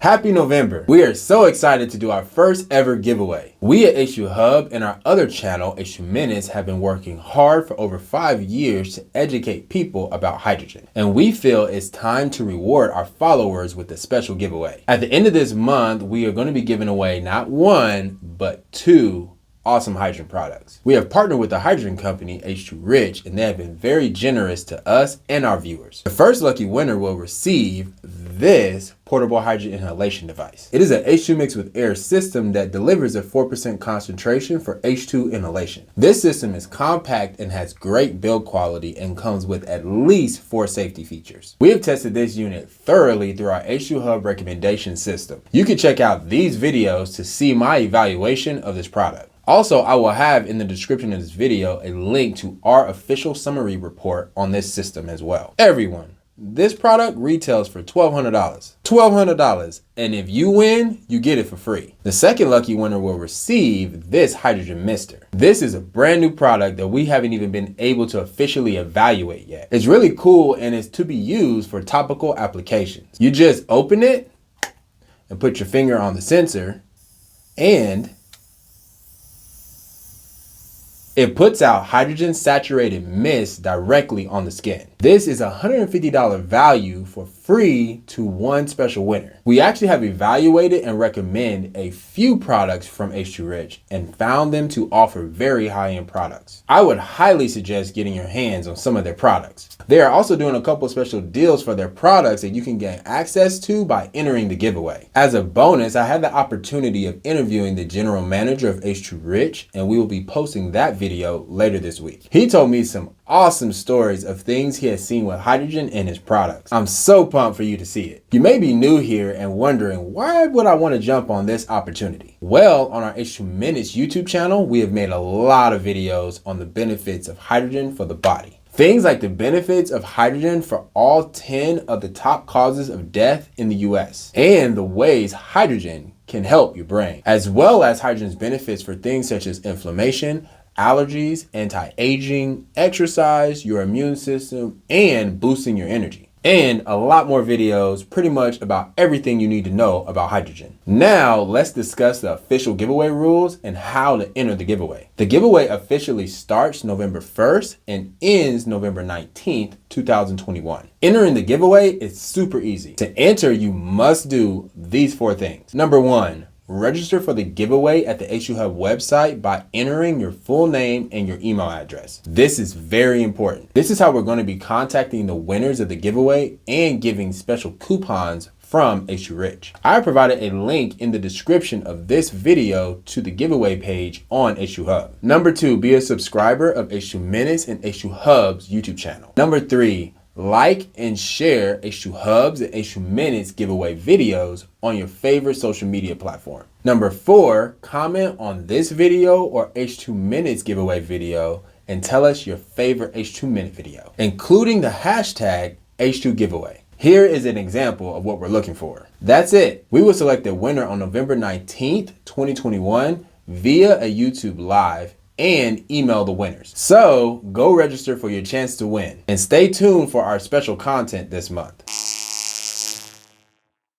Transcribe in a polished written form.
Happy November. We are so excited to do our first ever giveaway. We at H2 Hub and our other channel, H2 Minutes, have been working hard for over 5 years to educate people about hydrogen. And we feel it's time to reward our followers with a special giveaway. At the end of this month, we are going to be giving away not one, but 2 awesome hydrogen products. We have partnered with the hydrogen company H2 Rich, and they have been very generous to us and our viewers. The first lucky winner will receive this portable hydrogen inhalation device. It is an H2 mixed with air system that delivers a 4% concentration for H2 inhalation. This system is compact and has great build quality and comes with at least 4 safety features. We have tested this unit thoroughly through our H2 Hub recommendation system. You can check out these videos to see my evaluation of this product. Also, I will have in the description of this video a link to our official summary report on this system as well. Everyone, this product retails for $1,200. $1,200. And if you win, you get it for free. The second lucky winner will receive this hydrogen mister. This is a brand new product that we haven't even been able to officially evaluate yet. It's really cool and is to be used for topical applications. You just open it and put your finger on the sensor and it puts out hydrogen saturated mist directly on the skin. This is a $150 value for free to one special winner. We actually have evaluated and recommend a few products from H2 Rich and found them to offer very high-end products. I would highly suggest getting your hands on some of their products. They are also doing a couple special deals for their products that you can get access to by entering the giveaway. As a bonus, I had the opportunity of interviewing the general manager of H2 Rich, and we will be posting that video later this week. He told me some awesome stories of things he has seen with hydrogen and his products. I'm so pumped for you to see it. You may be new here and wondering, why would I want to jump on this opportunity? Well, on our H2 Minutes YouTube channel, we have made a lot of videos on the benefits of hydrogen for the body. Things like the benefits of hydrogen for all 10 of the top causes of death in the US, and the ways hydrogen can help your brain, as well as hydrogen's benefits for things such as inflammation, allergies, anti-aging, exercise, your immune system, and boosting your energy. And a lot more videos pretty much about everything you need to know about hydrogen. Now let's discuss the official giveaway rules and how to enter the giveaway. The giveaway officially starts November 1st and ends November 19th, 2021. Entering the giveaway is super easy. To enter, you must do these 4 things. Number 1, register for the giveaway at the H2 Hub website by entering your full name and your email address. This is very important. This is how we're going to be contacting the winners of the giveaway and giving special coupons from H2 Rich. I provided a link in the description of this video to the giveaway page on H2 Hub. Number 2, be a subscriber of H2 Minutes and H2 Hub's YouTube channel. Number 3, like and share H2 Hubs and H2 Minutes giveaway videos on your favorite social media platform. Number 4, comment on this video or H2 Minutes giveaway video and tell us your favorite H2 Minute video, including the hashtag H2 giveaway. Here is an example of what we're looking for. That's it. We will select the winner on November 19th, 2021 via a YouTube live and email the winners. So go register for your chance to win and stay tuned for our special content this month.